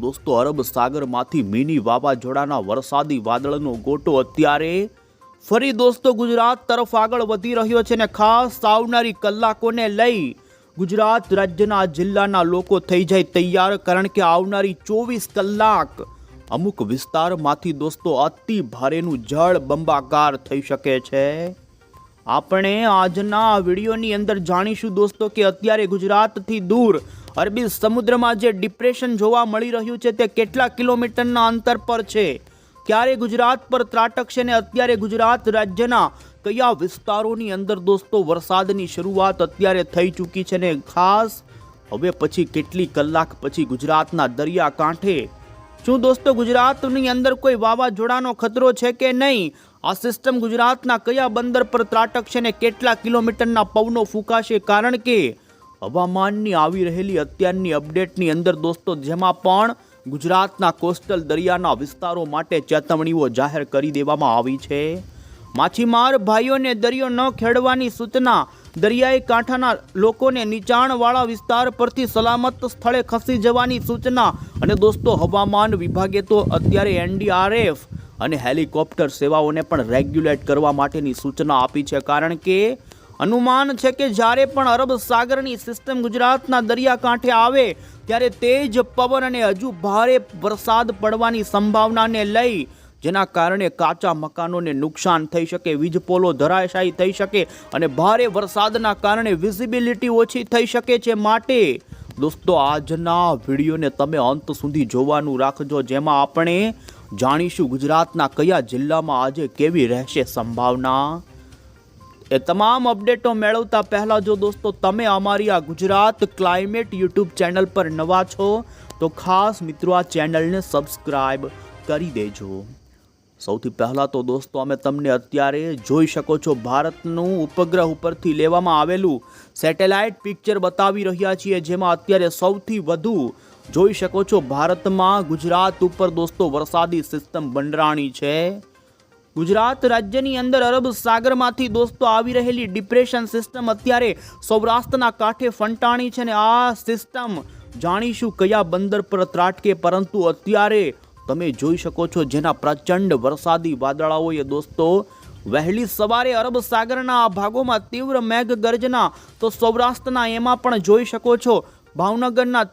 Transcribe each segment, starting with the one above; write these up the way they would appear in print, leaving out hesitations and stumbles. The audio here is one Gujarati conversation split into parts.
दोस्तों अरब सागरमांथी मिनी वावाझोडाना वरसादी वादळनो गोटो अत्यारे फरी दोस्तों गुजरात तरफ आगळ वधी रह्यो छे ने खास आवनारी कलाकोने लई गुजरात राज्यना जिल्लाना लोको थई जाय तैयार कारण के आवनारी 24 कलाक अमुक विस्तारमांथी दोस्तों अति भारेनु जळ बंबाकार थई शके छे। આપણે આજના વિડીયોની અંદર જાણીશું દોસ્તો કે અત્યારે ગુજરાતથી દૂર અરબી સમુદ્રમાં જે ડિપ્રેશન જોવા મળી રહ્યું છે તે કેટલા કિલોમીટરના અંતર પર છે, ક્યારે ગુજરાત પર ત્રાટકશે ને અત્યારે ગુજરાત રાજ્યના કયા વિસ્તારોની અંદર દોસ્તો વરસાદની શરૂઆત અત્યારે થઈ ચૂકી છે ને ખાસ હવે પછી કેટલી કલાક પછી ગુજરાતના દરિયા કાંઠે શું દોસ્તો ગુજરાતની અંદર કોઈ વાવાઝોડાનો ખતરો છે કે નહીં, આ સિસ્ટમ ગુજરાતના કયા બંદર પર ત્રાટકશે ને કેટલા કિલોમીટરના પવનો ફૂંકાશે, કારણ કે હવામાનની આવી રહેલી અત્યારની અપડેટની અંદર દોસ્તો જેમાં પણ ગુજરાતના કોસ્ટલ દરિયાના વિસ્તારો માટે ચેતવણીઓ જાહેર કરી દેવામાં આવી છે। માછીમાર ભાઈઓને દરિયો ન ખેડવાની સૂચના, દરિયાઈ કાંઠાના લોકોને નીચાણવાળા વિસ્તાર પરથી સલામત સ્થળે ખસી જવાની સૂચના અને દોસ્તો હવામાન વિભાગે તો અત્યારે NDRF અને હેલિકોપ્ટર સેવાઓને પણ રેગ્યુલેટ કરવા માટેની સૂચના આપી છે, કારણ કે અનુમાન છે કે જ્યારે પણ અરબ સાગરની સિસ્ટમ ગુજરાતના દરિયાકાંઠે આવે ત્યારે તેજ પવન અને હજુ ભારે વરસાદ પડવાની સંભાવનાને લઈ જેના કારણે કાચા મકાનોને નુકસાન થઈ શકે, વીજપોલો ધરાશાયી થઈ શકે અને ભારે વરસાદના કારણે વિઝિબિલિટી ઓછી થઈ શકે છે। માટે દોસ્તો આજના વિડીયોને તમે અંત સુધી જોવાનું રાખજો, જેમાં આપણે જાણીશું ગુજરાતના કયા જિલ્લામાં આજે કેવી રહેશે સંભાવના। એ તમામ અપડેટો મેળવતા પહેલા જો દોસ્તો તમે અમારી આ ગુજરાત ક્લાઇમેટ યુટ્યુબ ચેનલ પર નવા છો તો ખાસ મિત્રો આ ચેનલને સબસ્ક્રાઇબ કરી દેજો। સૌથી પહેલા તો દોસ્તો અમે તમને અત્યારે જોઈ શકો છો ભારતનું ઉપગ્રહ ઉપરથી લેવામાં આવેલું સેટેલાઇટ પિક્ચર બતાવી રહ્યા છીએ, જેમાં અત્યારે સૌથી વધુ જોઈ શકો છો ભારતમાં ગુજરાત ઉપર દોસ્તો વરસાદી સિસ્ટમ બંડરાણી છે। ગુજરાત રાજ્યની અંદર અરબ સાગરમાંથી દોસ્તો આવી રહેલી ડિપ્રેશન સિસ્ટમ અત્યારે સૌરાષ્ટ્રના કાંઠે ફંટાણી છે ને આ સિસ્ટમ જાણીશું કયા બંદર પર ત્રાટકે, પરંતુ અત્યારે તમે જોઈ શકો છો જેના પ્રચંડ વરસાદી વાદળાઓએ દોસ્તો વહેલી સવારે અરબ સાગરના ભાગોમાં તીવ્ર મેઘગર્જના તો સૌરાષ્ટ્રના એમાં પણ જોઈ શકો છો, ભાવનગરના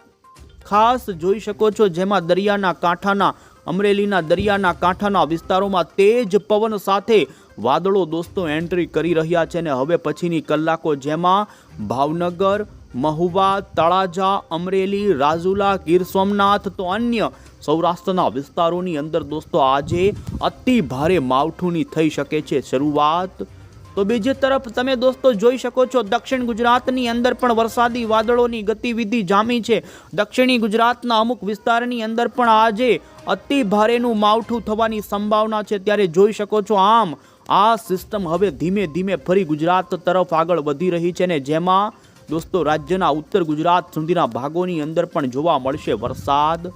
ખાસ જોઈ શકો છો જેમાં દરિયાના કાંઠાના અમરેલીના દરિયાના કાંઠાના વિસ્તારોમાં તેજ પવન સાથે વાદળો દોસ્તો એન્ટ્રી કરી રહ્યા છે ને હવે પછીની કલાકો જેમાં ભાવનગર, મહુવા, તળાજા, અમરેલી, રાજુલા, ગીર સોમનાથ તો અન્ય સૌરાષ્ટ્રના વિસ્તારોની અંદર દોસ્તો આજે અતિ ભારે માવઠુંની થઈ શકે છે શરૂઆત। તો બીજી તરફ તમે દોસ્તો જોઈ શકો છો દક્ષિણ ગુજરાતની અંદર પણ વરસાદી વાદળોની ગતિવિધિ જામી છે। દક્ષિણી ગુજરાતના અમુક વિસ્તારની અંદર પણ આજે અતિ ભારેનું માવઠું થવાની સંભાવના છે, ત્યારે જોઈ શકો છો આમ આ સિસ્ટમ હવે ધીમે ધીમે ફરી ગુજરાત તરફ આગળ વધી રહી છે ને જેમાં દોસ્તો રાજ્યના ઉત્તર ગુજરાત સુધીના ભાગોની અંદર પણ જોવા મળશે વરસાદ।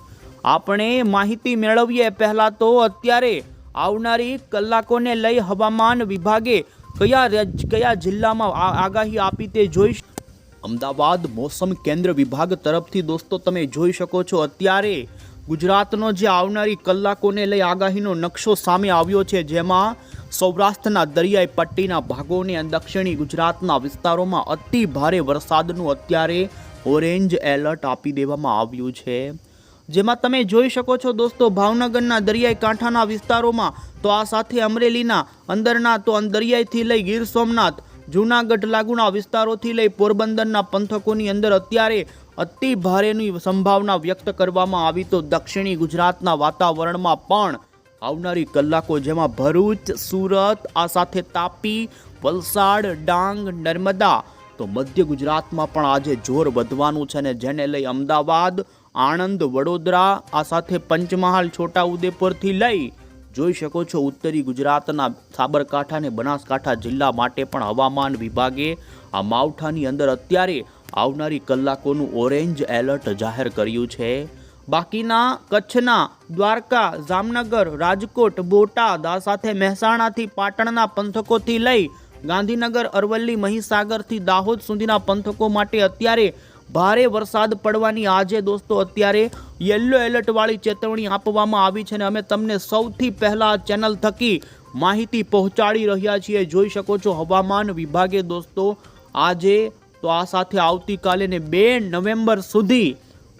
આપણે માહિતી મેળવીએ પહેલા તો અત્યારે આવનારી કલાકોને લઈ હવામાન વિભાગે કયા જિલ્લામાં આગાહી આપી તે જોઈશ। અમદાવાદ મોસમ કેન્દ્ર વિભાગ તરફથી દોસ્તો તમે જોઈ શકો છો અત્યારે ગુજરાતનો જે આવનારી કલાકોને લઈ આગાહીનો નકશો સામે આવ્યો છે, જેમાં સૌરાષ્ટ્રના દરિયાઈ પટ્ટીના ભાગોને દક્ષિણી ગુજરાતના વિસ્તારોમાં અતિ ભારે વરસાદનું અત્યારે ઓરેન્જ એલર્ટ આપી દેવામાં આવ્યું છે, જેમાં તમે જોઈ શકો છો દોસ્તો ભાવનગરના દરિયાઈ કાંઠાના વિસ્તારોમાં તો આ સાથે અમરેલીના અંદરના તો દરિયાઈથી લઈ ગીર સોમનાથ, જૂનાગઢ લાગુના વિસ્તારોથી લઈ પોરબંદરના પંથકોની અંદર અત્યારે અતિ ભારેની સંભાવના વ્યક્ત કરવામાં આવી। તો દક્ષિણી ગુજરાતના વાતાવરણમાં પણ આવનારી કલાકો જેમાં ભરૂચ, સુરત, આ સાથે તાપી, વલસાડ, ડાંગ, નર્મદા તો મધ્ય ગુજરાતમાં પણ આજે જોર વધવાનું છે ને જેને લઈ અમદાવાદ, આણંદ, વડોદરા, આ સાથે પંચમહાલ, છોટાઉદેપુરથી લઈ જોઈ શકો છો ઉત્તરી ગુજરાતના સાબરકાંઠા અને બનાસકાંઠા જિલ્લા માટે પણ હવામાન વિભાગે આ માવઠાની અંદર અત્યારે આવનારી કલાકોનું ઓરેન્જ એલર્ટ જાહેર કર્યું છે। બાકીના કચ્છના દ્વારકા, જામનગર, રાજકોટ, બોટાદ, આ સાથે મહેસાણાથી પાટણના પંથકોથી લઈ ગાંધીનગર, અરવલ્લી, મહીસાગરથી દાહોદ સુધીના પંથકો માટે અત્યારે ભારે વરસાદ પડવાની આજે દોસ્તો અત્યારે યલો એલર્ટ વાળી ચેતવણી આપવામાં આવી છે અને અમે તમને સૌથી પહેલા ચેનલ થકી માહિતી પહોંચાડી રહ્યા છીએ। જોઈ શકો છો હવામાન વિભાગે દોસ્તો આજે તો આ સાથે આવતીકાલે ને 2 નવેમ્બર સુધી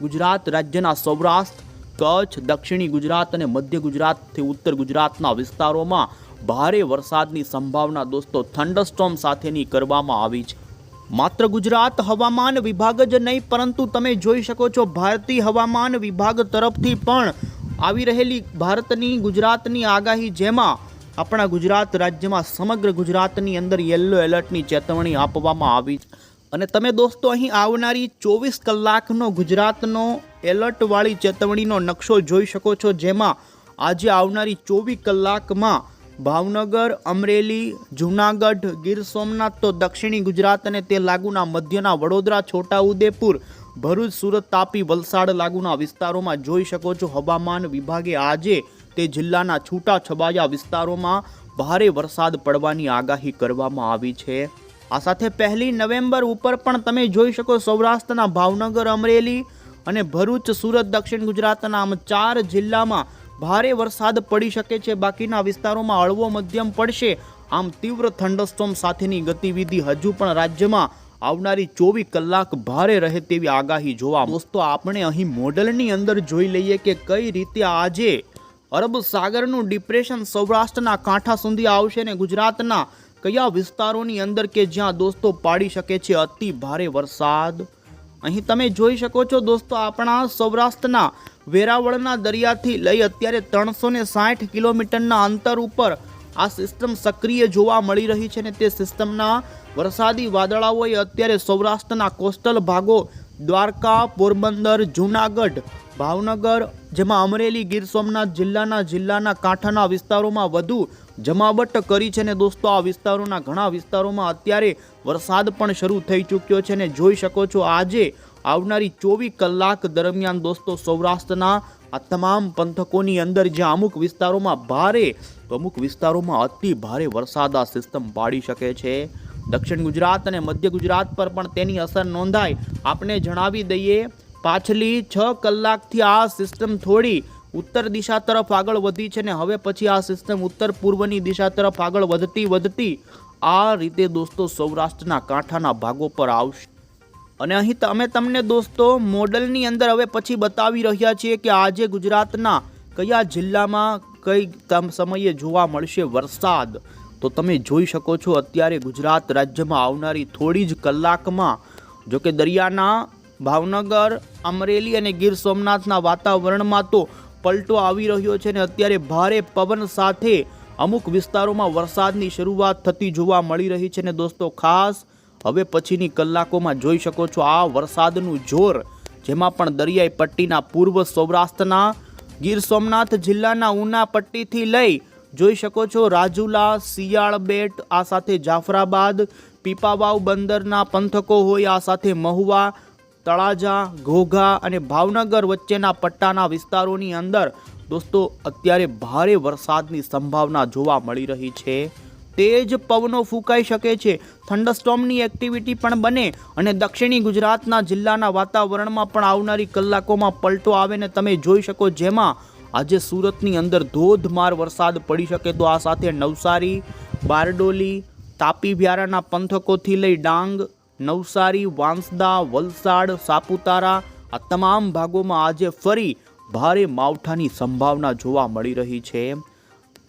ગુજરાત રાજ્યના સૌરાષ્ટ્ર, કચ્છ, દક્ષિણી ગુજરાત અને મધ્ય ગુજરાતથી ઉત્તર ગુજરાતના વિસ્તારોમાં ભારે વરસાદની સંભાવના દોસ્તો થંડરસ્ટોર્મ સાથેની કરવામાં આવી છે। માત્ર ગુજરાત હવામાન વિભાગ જ નહીં પરંતુ તમે જોઈ શકો છો ભારતીય હવામાન વિભાગ તરફથી પણ આવી રહેલી ભારતની ગુજરાતની આગાહી, જેમાં આપણા ગુજરાત રાજ્યમાં સમગ્ર ગુજરાતની અંદર યલો એલર્ટની ચેતવણી આપવામાં આવી અને તમે દોસ્તો અહીં આવનારી 24 કલાકનો ગુજરાતનો એલર્ટવાળી ચેતવણીનો નકશો જોઈ શકો છો, જેમાં આજે આવનારી 24 કલાકમાં ભાવનગર, અમરેલી, જૂનાગઢ, ગીર સોમનાથ તો દક્ષિણી ગુજરાત અને તે લાગુના મધ્યના વડોદરા, છોટાઉદેપુર, ભરૂચ, સુરત, તાપી, વલસાડ લાગુના વિસ્તારોમાં જોઈ શકો છો હવામાન વિભાગે આજે તે જિલ્લાના છૂટાછવાયા વિસ્તારોમાં ભારે વરસાદ પડવાની આગાહી કરવામાં આવી છે। આ સાથે 1 નવેમ્બર ઉપર પણ તમે જોઈ શકો સૌરાષ્ટ્રના ભાવનગર, અમરેલી અને ભરૂચ, સુરત, દક્ષિણ ગુજરાતના આમ 4 જિલ્લામાં ભારે વરસાદ પડી શકે છે। બાકીના વિસ્તારોમાં હળવો મધ્યમ પડશે। આમ તીવ્ર થંડરસ્ટોર્મ સાથેની ગતિવિધિ હજુ પણ રાજ્યમાં આવનારી 24 કલાક ભારે રહે તેવી આગાહી જોવા। દોસ્તો આપણે અહીં મોડલની અંદર જોઈ લઈએ કે કઈ રીતે આજે અરબ સાગરનું ડિપ્રેશન સૌરાષ્ટ્રના કાંઠા સુધી આવશે ને ગુજરાતના કયા વિસ્તારોની અંદર કે જ્યાં દોસ્તો પાડી શકે છે અતિ ભારે વરસાદ। અહીં તમે જોઈ શકો છો દોસ્તો આપણા સૌરાષ્ટ્રના વેરાવળના દરિયાથી લઈ અત્યારે 360 કિલોમીટરના અંતર ઉપર આ સિસ્ટમ સક્રિય જોવા મળી રહી છે અને તે સિસ્ટમના વરસાદી વાદળાઓએ અત્યારે સૌરાષ્ટ્રના કોસ્ટલ ભાગો દ્વારકા, પોરબંદર, જૂનાગઢ, ભાવનગર, જેમાં અમરેલી, ગીર સોમનાથ જિલ્લાના કાંઠાના વિસ્તારોમાં વધુ જમાવટ કરી છે અને દોસ્તો આ વિસ્તારોના ઘણા વિસ્તારોમાં અત્યારે વરસાદ પણ શરૂ થઈ ચૂક્યો છે અને જોઈ શકો છો આજે આવનારી 24 કલાક દરમિયાન દોસ્તો સૌરાષ્ટ્રના આ તમામ પંથકોની અંદર જ્યાં અમુક વિસ્તારોમાં ભારે તો અમુક વિસ્તારોમાં અતિ ભારે વરસાદ આ સિસ્ટમ પાડી શકે છે। દક્ષિણ ગુજરાત અને મધ્ય ગુજરાત પર પણ તેની અસર નોંધાય। આપણે જણાવી દઈએ પાછલી 6 કલાકથી આ સિસ્ટમ થોડી ઉત્તર દિશા તરફ આગળ વધી છે ને હવે પછી આ સિસ્ટમ ઉત્તર પૂર્વની દિશા તરફ આગળ વધતી આ રીતે દોસ્તો સૌરાષ્ટ્રના કાંઠાના ભાગો પર આવશે અને અહીં અમે તમને દોસ્તો મોડલની અંદર હવે પછી બતાવી રહ્યા છીએ કે આજે ગુજરાતના કયા જિલ્લામાં કઈ સમયે જોવા મળશે વરસાદ। તો તમે જોઈ શકો છો અત્યારે ગુજરાત રાજ્યમાં આવનારી થોડી જ કલાકમાં જો કે દરિયાના ભાવનગર, અમરેલી અને ગીર સોમનાથના વાતાવરણમાં તો પલટો આવી રહ્યો છે અને અત્યારે ભારે પવન સાથે અમુક વિસ્તારોમાં વરસાદની શરૂઆત થતી જોવા મળી રહી છે અને દોસ્તો ખાસ હવે પછીની કલાકોમાં જોઈ શકો છો આ વરસાદનું જોર, જેમાં પણ દરિયાઈ પટ્ટીના પૂર્વ સૌરાષ્ટ્રના ગીર સોમનાથ જિલ્લાના ઉના પટ્ટીથી લઈ જોઈ શકો છો રાજુલા, શિયાળબેટ, આ સાથે જાફરાબાદ, પીપાવાવ બંદરના પંથકો હોય, આ સાથે મહુવા, તળાજા, ઘોઘા અને ભાવનગર વચ્ચેના પટ્ટાના વિસ્તારોની અંદર દોસ્તો અત્યારે ભારે વરસાદની સંભાવના જોવા મળી રહી છે। તેજ પવનો ફૂંકાઈ શકે છે, થંડરસ્ટોર્મની એક્ટિવિટી પણ બને અને દક્ષિણી ગુજરાતના જિલ્લાના વાતાવરણમાં પણ આવનારી કલાકોમાં પલટો આવે ને તમે જોઈ શકો જેમાં આજે સુરતની અંદર ધોધમાર વરસાદ પડી શકે તો આ સાથે નવસારી, બારડોલી, તાપી વ્યારાના પંથકોથી લઈ ડાંગ, નવસારી, વાંસદા, વલસાડ, સાપુતારા આ તમામ ભાગોમાં આજે ફરી ભારે માવઠાની સંભાવના જોવા મળી રહી છે।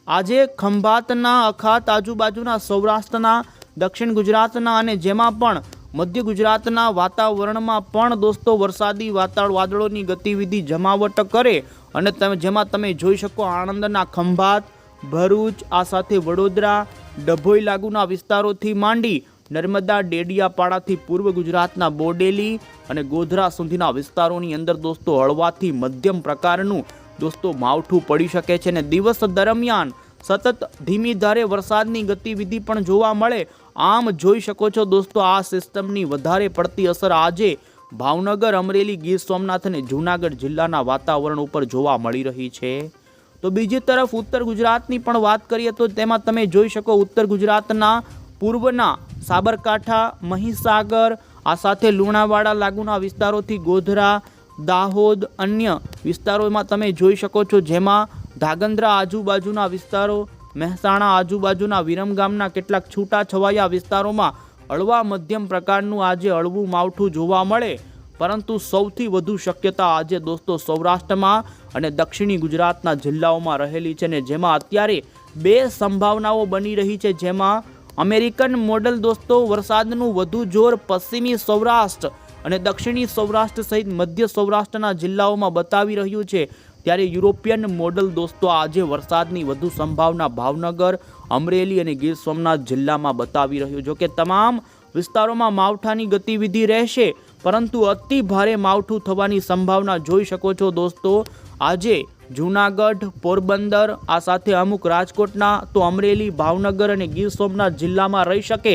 આજે ખંભાતના, અખાત આજુબાજુના સૌરાષ્ટ્રના, દક્ષિણ ગુજરાતના અને જેમાં પણ મધ્ય ગુજરાતના વાતાવરણમાં પણ દોસ્તો વરસાદી વાદળોની ગતિવિધિ જમાવટ કરે અને જેમાં તમે જોઈ શકો આણંદના ખંભાત, ભરૂચ, આ સાથે વડોદરા, ડભોઈ લાગુના વિસ્તારોથી માંડી નર્મદા, ડેડિયાપાડાથી પૂર્વ ગુજરાતના બોડેલી અને ગોધરા સુધીના વિસ્તારોની અંદર દોસ્તો હળવાથી મધ્યમ પ્રકારનું દોસ્તો માવઠું પડી શકે છે અને દિવસ દરમિયાન સતત ધીમી ધારે વરસાદની ગતિવિધિ પણ જોવા મળે। આમ જોઈ શકો છો દોસ્તો આ સિસ્ટમની વધારે પડતી અસર આજે ભાવનગર, અમરેલી, ગીર સોમનાથ અને જૂનાગઢ જિલ્લાના વાતાવરણ ઉપર જોવા મળી રહી છે। તો બીજી તરફ ઉત્તર ગુજરાતની પણ વાત કરીએ તો તેમાં તમે જોઈ શકો ઉત્તર ગુજરાતના પૂર્વના સાબરકાંઠા, મહીસાગર, આ સાથે લુણાવાડા લાગુના વિસ્તારોથી ગોધરા, દાહોદ, અન્ય વિસ્તારોમાં તમે જોઈ શકો છો, જેમાં ધાંગધ્રા આજુબાજુના વિસ્તારો, મહેસાણા આજુબાજુના વિરમગામના કેટલાક છૂટા છવાયા વિસ્તારોમાં હળવા મધ્યમ પ્રકારનું આજે હળવું માવઠું જોવા મળે. પરંતુ સૌથી વધુ શક્યતા આજે દોસ્તો સૌરાષ્ટ્રમાં અને દક્ષિણી ગુજરાતના જિલ્લાઓમાં રહેલી છે, ને જેમાં અત્યારે બે સંભાવનાઓ બની રહી છે, જેમાં અમેરિકન મોડલ દોસ્તો વરસાદનું વધુ જોર પશ્ચિમી સૌરાષ્ટ્ર અને દક્ષિણી સૌરાષ્ટ્ર સહિત મધ્ય સૌરાષ્ટ્રના જિલ્લાઓમાં બતાવી રહ્યું છે, ત્યારે યુરોપિયન મોડલ દોસ્તો આજે વરસાદની વધુ સંભાવના ભાવનગર, અમરેલી અને ગીર સોમનાથ જિલ્લામાં બતાવી રહ્યું. જો કે તમામ વિસ્તારોમાં માવઠાની ગતિવિધિ રહેશે, પરંતુ અતિ ભારે માવઠું થવાની સંભાવના જોઈ શકો છો દોસ્તો. આજે જૂનાગઢ, પોરબંદર, આ સાથે અમુક રાજકોટના, તો અમરેલી, ભાવનગર અને ગીર સોમનાથ જિલ્લામાં રહી શકે.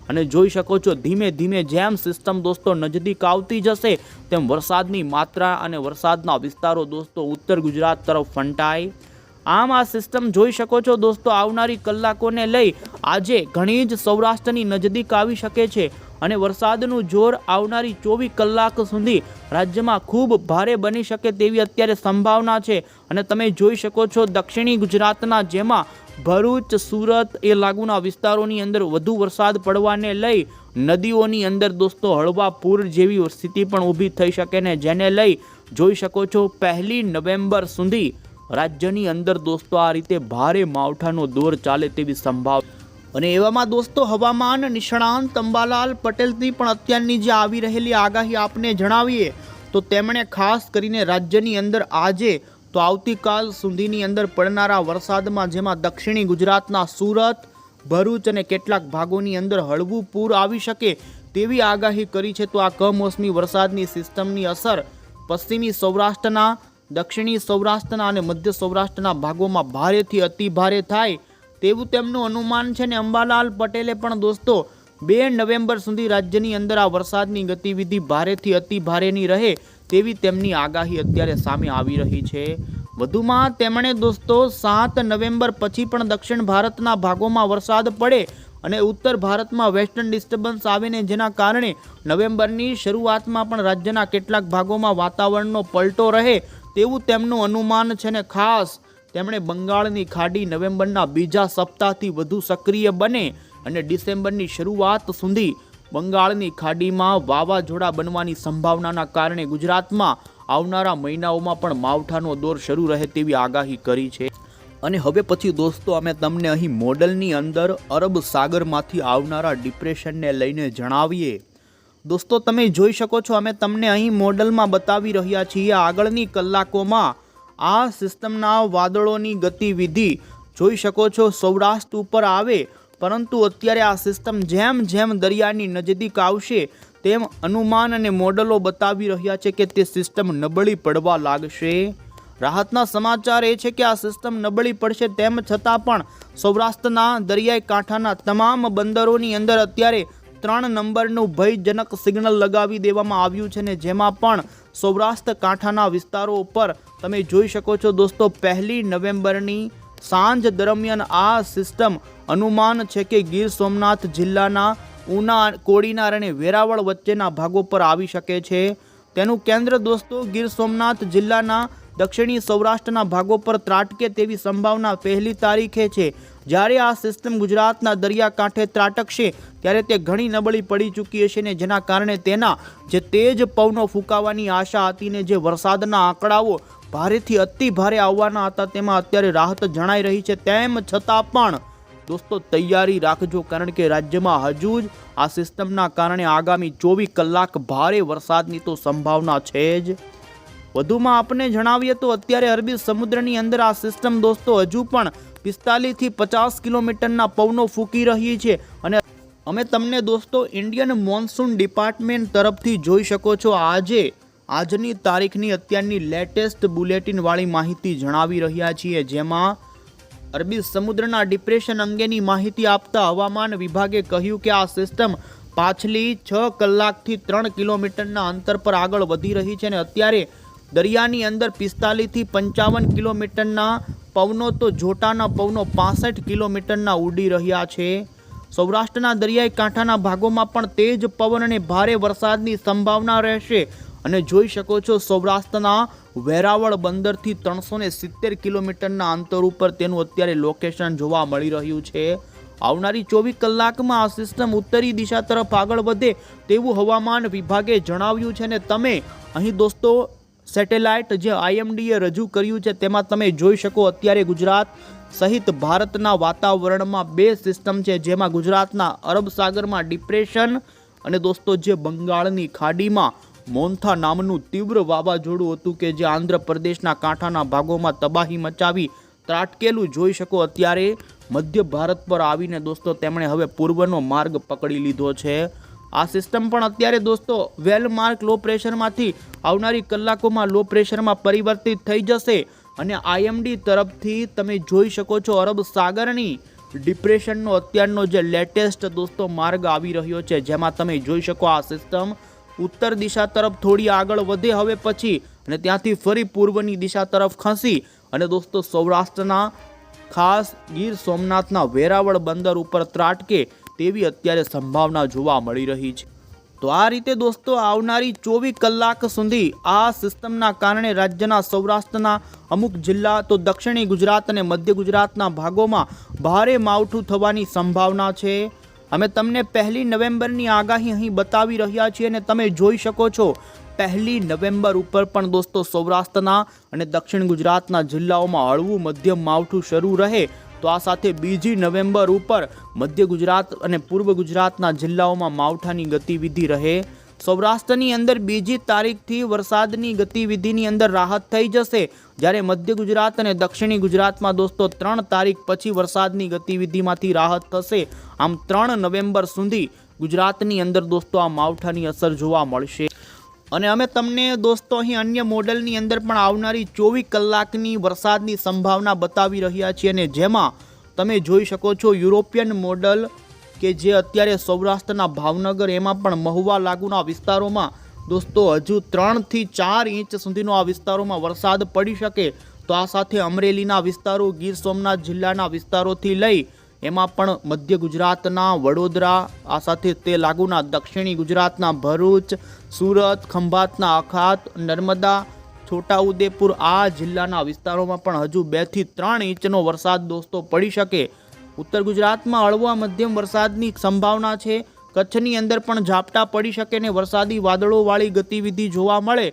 અને જોઈ શકો છો ધીમે ધીમે જેમ સિસ્ટમ દોસ્તો નજદીક આવતી જશે તેમ વરસાદની માત્રા અને વરસાદના વિસ્તારો દોસ્તો ઉત્તર ગુજરાત તરફ ફંટાય. આમ આ સિસ્ટમ જોઈ શકો છો દોસ્તો આવનારી કલાકોને લઈ આજે ઘણી જ સૌરાષ્ટ્રની નજદીક આવી શકે છે અને વરસાદનું જોર આવનારી 24 કલાક સુધી રાજ્યમાં ખૂબ ભારે બની શકે તેવી અત્યારે સંભાવના છે. અને તમે જોઈ શકો છો દક્ષિણી ગુજરાતના, જેમાં ભરૂચ, સુરત એ લાગુના વિસ્તારોની અંદર વધુ વરસાદ પડવાને લઈ નદીઓની અંદર દોસ્તો હળવા પૂર જેવી સ્થિતિ પણ ઊભી થઈ શકે ને, જેને લઈ જોઈ શકો છો 1 નવેમ્બર સુધી રાજ્યની અંદર દોસ્તો આ રીતે ભારે માવઠાનો દોર ચાલે તેવી સંભાવના. અને એવામાં દોસ્તો હવામાન નિષ્ણાંત અંબાલાલ પટેલની પણ અત્યારની જે આવી રહેલી આગાહી આપને જણાવીએ તો તેમણે ખાસ કરીને રાજ્યની અંદર આજે તો આવતીકાલ સુધીની અંદર પડનારા વરસાદમાં, જેમાં દક્ષિણી ગુજરાતના સુરત, ભરૂચ અને કેટલાક ભાગોની અંદર હળવું પૂર આવી શકે તેવી આગાહી કરી છે. તો આ કમોસમી વરસાદની સિસ્ટમની અસર પશ્ચિમી સૌરાષ્ટ્રના, દક્ષિણી સૌરાષ્ટ્રના અને મધ્ય સૌરાષ્ટ્રના ભાગોમાં ભારેથી અતિ ભારે થાય તેવું તેમનું અનુમાન છે. ને અંબાલાલ પટેલે પણ દોસ્તો 2 નવેમ્બર સુધી રાજ્યની અંદર આ વરસાદની ગતિવિધિ ભારેથી અતિ ભારેની રહે તેવી તેમની આગાહી અત્યારે સામે આવી રહી છે. વધુમાં તેમણે દોસ્તો 7 નવેમ્બર પછી પણ દક્ષિણ ભારતના ભાગોમાં વરસાદ પડે અને ઉત્તર ભારતમાં વેસ્ટર્ન ડિસ્ટર્બન્સ આવે ને, જેના કારણે નવેમ્બરની શરૂઆતમાં પણ રાજ્યના કેટલાક ભાગોમાં વાતાવરણનો પલટો રહે તેવું તેમનું અનુમાન છે. ને ખાસ તેમણે બંગાળની ખાડી નવેમ્બરના બીજા સપ્તાહથી વધુ સક્રિય બને અને ડિસેમ્બરની શરૂઆત સુધી બંગાળની ખાડીમાં વાવાઝોડા બનવાની સંભાવનાના કારણે ગુજરાતમાં આવનારા મહિનાઓમાં પણ માવઠાનો દોર શરૂ રહે તેવી આગાહી કરી છે. અને હવે પછી દોસ્તો અમે તમને અહીં મોડલની અંદર અરબ સાગરમાંથી આવનારા ડિપ્રેશનને લઈને જણાવીએ. દોસ્તો તમે જોઈ શકો છો અમે તમને અહીં મોડલમાં બતાવી રહ્યા છીએ. આગળની કલાકોમાં આ સિસ્ટમના વાદળોની ગતિવિધિ જોઈ શકો છો સૌરાષ્ટ્ર ઉપર આવે, પરંતુ અત્યારે આ સિસ્ટમ જેમ જેમ દરિયાની નજદીક આવશે તેમ અનુમાન અને મોડલો બતાવી રહ્યા છે કે તે સિસ્ટમ નબળી પડવા લાગશે. રાહતના સમાચાર એ છે કે આ સિસ્ટમ નબળી પડશે તેમ છતાં પણ સૌરાષ્ટ્રના દરિયાઈ કાંઠાના તમામ બંદરોની અંદર અત્યારે 3 નંબરનું ભયજનક સિગ્નલ લગાવી દેવામાં આવ્યું છે, ને જેમાં પણ સૌરાષ્ટ્ર કાંઠાના વિસ્તારો ઉપર તમે જોઈ શકો છો દોસ્તો 1 નવેમ્બરની સાંજ દરમિયાન આ સિસ્ટમ અનુમાન છે કે ગીર સોમનાથ જિલ્લાના ઉના, કોડીનાર અને વેરાવળ વચ્ચેના ભાગો પર આવી શકે છે. તેનું કેન્દ્ર દોસ્તો ગીર સોમનાથ જિલ્લાના દક્ષિણી સૌરાષ્ટ્રના ભાગો પર ત્રાટકે તેવી સંભાવના 1 તારીખે છે. જ્યારે આ સિસ્ટમ ગુજરાતના દરિયાકાંઠે ત્રાટકશે ત્યારે તે ઘણી નબળી પડી ચૂકી હશે ને, જેના કારણે તેના જે તેજ પવનો ફૂંકાવાની આશા હતી ને જે વરસાદના આંકડાઓ ભારેથી અતિ ભારે આવવાના હતા તેમાં અત્યારે રાહત જણાઈ રહી છે. તેમ છતાં પણ દોસ્તો તૈયારી રાખજો, કારણ કે રાજ્યમાં હજુ જ આ સિસ્ટમના કારણે આગામી 24 કલાક ભારે વરસાદની તો સંભાવના છે જ. વધુમાં આપણે જણાવીએ તો અત્યારે અરબી સમુદ્રની અંદર આ સિસ્ટમ દોસ્તો હજુ પણ 45 થી 50 કિલોમીટરના પવનો ફૂંકી રહી છે. અને અમે તમને દોસ્તો ઇન્ડિયન મોન્સૂન ડિપાર્ટમેન્ટ તરફથી જોઈ શકો છો આજની તારીખની અત્યારની લેટેસ્ટ બુલેટિન વાળી માહિતી જણાવી રહ્યા છીએ, જેમાં અરબી સમુદ્રના ડિપ્રેશન અંગેની માહિતી આપતા હવામાન વિભાગે કહ્યું કે આ સિસ્ટમ પાછલી 6 કલાકથી 3 કિલોમીટરના અંતર પર આગળ વધી રહી છે અને અત્યારે દરિયાની અંદર 45 થી 55 કિલોમીટરના પવનો તો જોટાના પવનો 65 કિલોમીટરના ઉડી રહ્યા છે. સૌરાષ્ટ્રના દરિયાઈ કાંઠાના ભાગોમાં પણ તેજ પવન અને ભારે વરસાદની સંભાવના રહેશે અને જોઈ શકો છો સૌરાષ્ટ્રના વેરાવળ બંદરથી 370 કિલોમીટરના અંતર ઉપર તેનું અત્યારે લોકેશન જોવા મળી રહ્યું છે। આવનારી 24 કલાકમાં આ સિસ્ટમ ઉત્તરી દિશા તરફ આગળ વધે તેવું હવામાન વિભાગે જણાવ્યું છે અને તમે અહીં દોસ્તો સેટેલાઇટ જે IMDએ રજૂ કર્યું છે તેમાં તમે જોઈ શકો અત્યારે ગુજરાત સહિત ભારતના વાતાવરણમાં બે સિસ્ટમ છે, જેમાં ગુજરાતના અરબ સાગરમાં ડિપ્રેશન અને દોસ્તો જે બંગાળની ખાડીમાં મોન્થા નામનું તીવ્ર વાવાઝોડું હતું કે જે આંધ્રપ્રદેશના કાંઠાના ભાગોમાં તબાહી મચાવી ત્રાટકેલું જોઈ શકો અત્યારે મધ્ય ભારત પર આવીને દોસ્તો તેમણે હવે પૂર્વનો માર્ગ પકડી લીધો છે। આ સિસ્ટમ પણ અત્યારે દોસ્તો વેલ માર્ક લો પ્રેશરમાંથી આવનારી કલાકોમાં લો પ્રેશરમાં પરિવર્તિત થઈ જશે અને IMD તરફથી તમે જોઈ શકો છો અરબ સાગરની ડિપ્રેશનનો અત્યારનો જે લેટેસ્ટ દોસ્તો માર્ગ આવી રહ્યો છે, જેમાં તમે જોઈ શકો આ સિસ્ટમ ઉત્તર દિશા તરફ થોડી આગળ વધે હવે પછી અને ત્યાંથી ફરી પૂર્વની દિશા તરફ ખસી અને દોસ્તો સૌરાષ્ટ્રના ખાસ ગીર સોમનાથના વેરાવળ બંદર ઉપર ત્રાટકે તેવી અત્યારે સંભાવના જોવા મળી રહી છે। તો આ રીતે દોસ્તો આવનારી 24 કલાક સુધી આ સિસ્ટમના કારણે રાજ્યના સૌરાષ્ટ્રના અમુક જિલ્લા તો દક્ષિણી ગુજરાત અને મધ્ય ગુજરાતના ભાગોમાં ભારે માવઠું થવાની સંભાવના છે। અમે તમને 1 નવેમ્બરની આગાહી અહીં બતાવી રહ્યા છીએ અને તમે જોઈ શકો છો 1 નવેમ્બર ઉપર પણ દોસ્તો સૌરાષ્ટ્રના અને દક્ષિણ ગુજરાતના જિલ્લાઓમાં હળવું મધ્યમ માવઠું શરૂ રહે તો આ સાથે 2 નવેમ્બર ઉપર મધ્ય ગુજરાત અને પૂર્વ ગુજરાતના જિલ્લાઓમાં માવઠાની ગતિવિધિ રહે। સૌરાષ્ટ્રની અંદર 2 તારીખથી વરસાદની ગતિવિધિની અંદર રાહત થઈ જશે, જ્યારે મધ્ય ગુજરાત અને દક્ષિણી ગુજરાતમાં દોસ્તો 3 તારીખ પછી વરસાદની ગતિવિધિમાંથી રાહત થશે। આમ 3 નવેમ્બર સુધી ગુજરાતની અંદર દોસ્તો આ માવઠાની અસર જોવા મળશે અને અમે તમને દોસ્તો અહીં અન્ય મોડલની અંદર પણ આવનારી 24 કલાકની વરસાદની સંભાવના બતાવી રહ્યા છીએ અને જેમાં તમે જોઈ શકો છો યુરોપિયન મોડલ કે જે અત્યારે સૌરાષ્ટ્રના ભાવનગર એમાં પણ મહુવા લાગુના વિસ્તારોમાં દોસ્તો હજુ 3 થી 4 ઇંચ સુધીનો આ વિસ્તારોમાં વરસાદ પડી શકે। તો આ સાથે અમરેલીના વિસ્તારો, ગીર સોમનાથ જિલ્લાના વિસ્તારોથી લઈ એમાં પણ મધ્ય ગુજરાતના વડોદરા, આ સાથે તે લાગુના દક્ષિણી ગુજરાતના ભરૂચ, સુરત, ખંભાતના અખાત, નર્મદા, છોટાઉદેપુર આ જિલ્લાના વિસ્તારોમાં પણ હજુ 2 થી 3 ઇંચનો વરસાદ દોસ્તો પડી શકે। ઉત્તર ગુજરાતમાં હળવા મધ્યમ વરસાદની સંભાવના છે। કચ્છની અંદર પણ ઝાપટા પડી શકે ને વરસાદી વાદળોવાળી ગતિવિધિ જોવા મળે